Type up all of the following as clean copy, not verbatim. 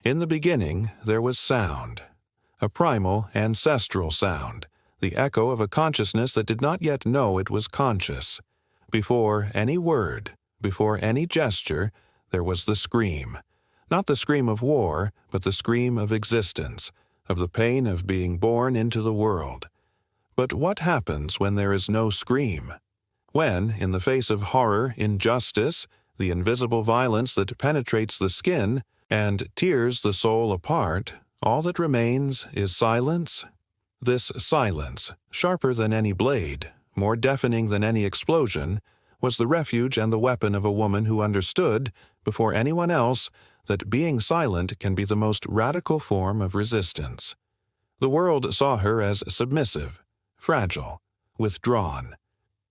In the beginning there was sound, a primal, ancestral sound, the echo of a consciousness that did not yet know it was conscious. Before any word, before any gesture, there was the scream. Not the scream of war, but the scream of existence, of the pain of being born into the world. But what happens when there is no scream? When, in the face of horror, injustice, the invisible violence that penetrates the skin and tears the soul apart, all that remains is silence? This silence, sharper than any blade, more deafening than any explosion, was the refuge and the weapon of a woman who understood, before anyone else, that being silent can be the most radical form of resistance. The world saw her as submissive, fragile, withdrawn.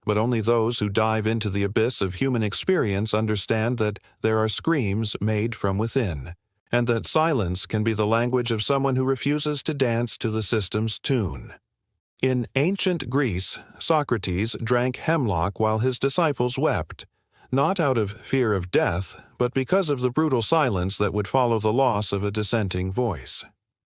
But only those who dive into the abyss of human experience understand that there are screams made from within, and that silence can be the language of someone who refuses to dance to the system's tune. In ancient Greece, Socrates drank hemlock while his disciples wept, not out of fear of death, but because of the brutal silence that would follow the loss of a dissenting voice.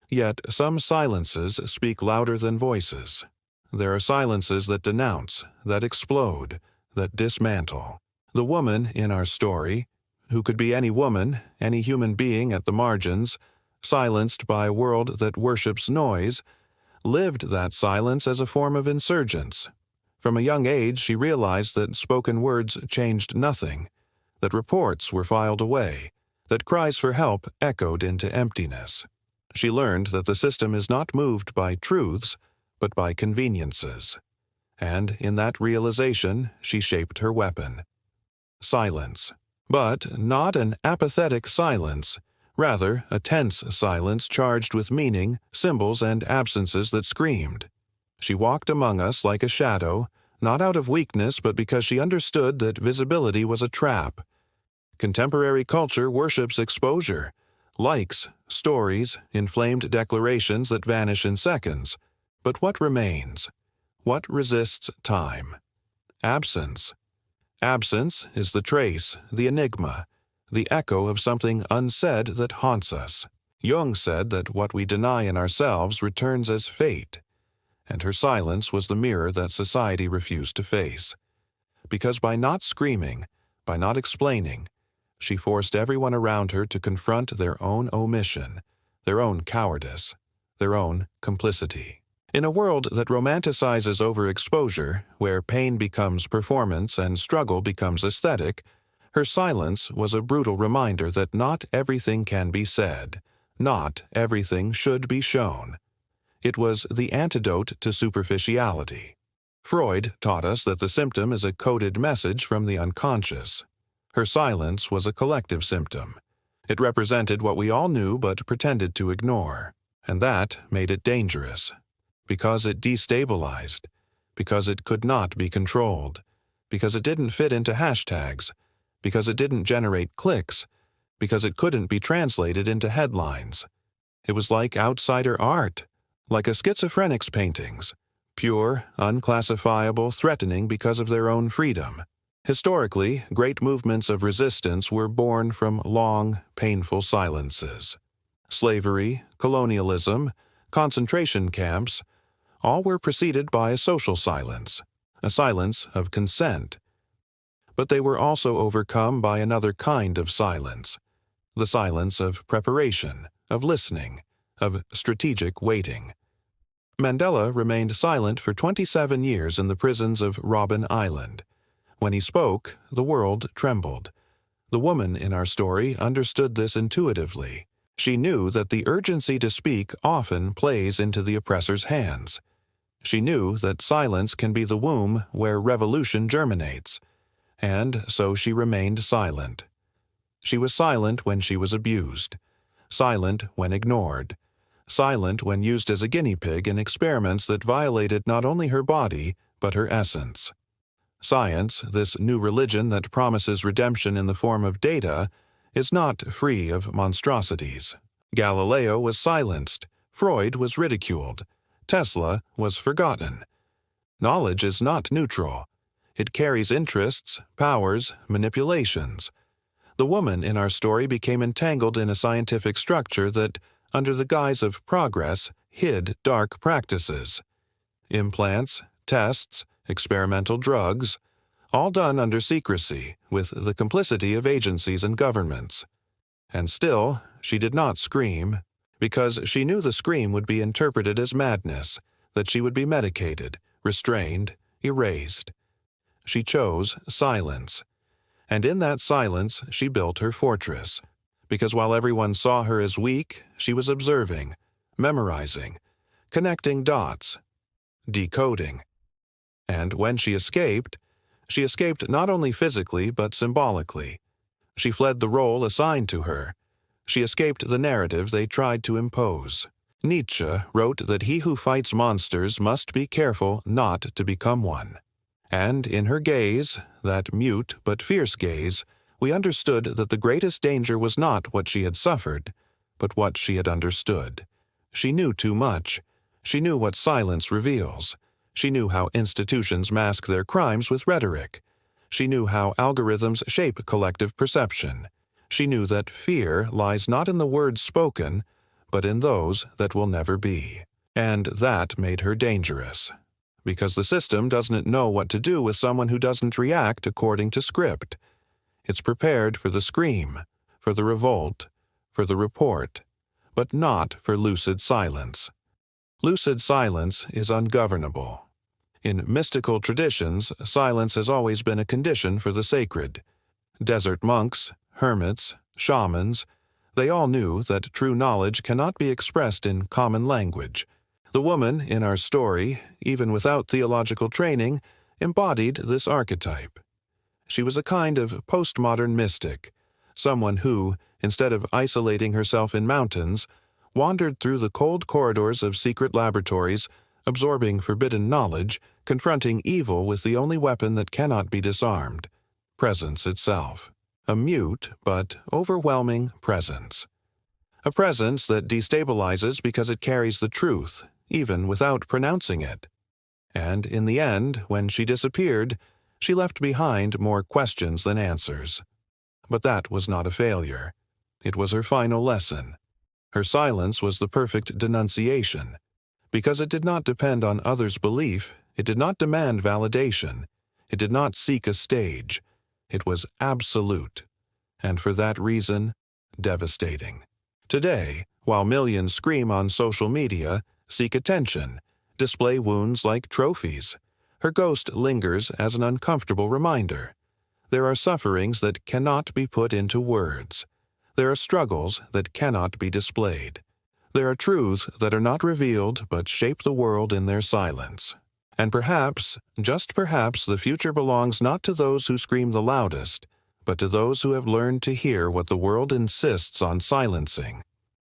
Yet some silences speak louder than voices. There are silences that denounce, that explode, that dismantle. The woman in our story, who could be any woman, any human being at the margins, silenced by a world that worships noise, lived that silence as a form of insurgence. From a young age she realized that spoken words changed nothing, that reports were filed away, that cries for help echoed into emptiness. She learned that the system is not moved by truths, but by conveniences. And in that realization she shaped her weapon. Silence. But not an apathetic silence, rather a tense silence charged with meaning, symbols, and absences that screamed. She walked among us like a shadow, not out of weakness but because she understood that visibility was a trap. Contemporary culture worships exposure, likes stories, inflamed declarations that vanish in seconds. But what remains? What resists time? Absence. Absence is the trace, the enigma, the echo of something unsaid that haunts us. Jung said that what we deny in ourselves returns as fate, and her silence was the mirror that society refused to face. Because by not screaming, by not explaining, she forced everyone around her to confront their own omission, their own cowardice, their own complicity. In a world that romanticizes overexposure, where pain becomes performance and struggle becomes aesthetic, her silence was a brutal reminder that not everything can be said, not everything should be shown. It was the antidote to superficiality. Freud taught us that the symptom is a coded message from the unconscious. Her silence was a collective symptom. It represented what we all knew but pretended to ignore, and that made it dangerous. Because it destabilized, because it could not be controlled, because it didn't fit into hashtags, because it didn't generate clicks, because it couldn't be translated into headlines. It was like outsider art, like a schizophrenic's paintings, pure, unclassifiable, threatening because of their own freedom. Historically, great movements of resistance were born from long, painful silences. Slavery, colonialism, concentration camps, all were preceded by a social silence, a silence of consent. But they were also overcome by another kind of silence, the silence of preparation, of listening, of strategic waiting. Mandela remained silent for 27 years in the prisons of Robben Island. When he spoke, the world trembled. The woman in our story understood this intuitively. She knew that the urgency to speak often plays into the oppressor's hands. She knew that silence can be the womb where revolution germinates, and so she remained silent. She was silent when she was abused, silent when ignored, silent when used as a guinea pig in experiments that violated not only her body, but her essence. Science, this new religion that promises redemption in the form of data, is not free of monstrosities. Galileo was silenced, Freud was ridiculed, Tesla was forgotten. Knowledge is not neutral. It carries interests, powers, manipulations. The woman in our story became entangled in a scientific structure that, under the guise of progress, hid dark practices. Implants, tests, experimental drugs, all done under secrecy, with the complicity of agencies and governments. And still, she did not scream, because she knew the scream would be interpreted as madness, that she would be medicated, restrained, erased. She chose silence. And in that silence she built her fortress, because while everyone saw her as weak, she was observing, memorizing, connecting dots, decoding. And when she escaped not only physically but symbolically. She fled the role assigned to her. She escaped the narrative they tried to impose. Nietzsche wrote that he who fights monsters must be careful not to become one. And in her gaze, that mute but fierce gaze, we understood that the greatest danger was not what she had suffered, but what she had understood. She knew too much. She knew what silence reveals. She knew how institutions mask their crimes with rhetoric. She knew how algorithms shape collective perception. She knew that fear lies not in the words spoken, but in those that will never be. And that made her dangerous. Because the system doesn't know what to do with someone who doesn't react according to script. It's prepared for the scream, for the revolt, for the report, but not for lucid silence. Lucid silence is ungovernable. In mystical traditions, silence has always been a condition for the sacred. Desert monks, hermits, shamans, they all knew that true knowledge cannot be expressed in common language. The woman in our story, even without theological training, embodied this archetype. She was a kind of postmodern mystic, someone who, instead of isolating herself in mountains, wandered through the cold corridors of secret laboratories, absorbing forbidden knowledge, confronting evil with the only weapon that cannot be disarmed, presence itself. A mute but overwhelming presence. A presence that destabilizes because it carries the truth, even without pronouncing it. And in the end, when she disappeared, she left behind more questions than answers. But that was not a failure. It was her final lesson. Her silence was the perfect denunciation. Because it did not depend on others' belief, it did not demand validation, it did not seek a stage. It was absolute. And for that reason, devastating. Today, while millions scream on social media, seek attention, display wounds like trophies, her ghost lingers as an uncomfortable reminder. There are sufferings that cannot be put into words. There are struggles that cannot be displayed. There are truths that are not revealed but shape the world in their silence. And perhaps, just perhaps, the future belongs not to those who scream the loudest, but to those who have learned to hear what the world insists on silencing.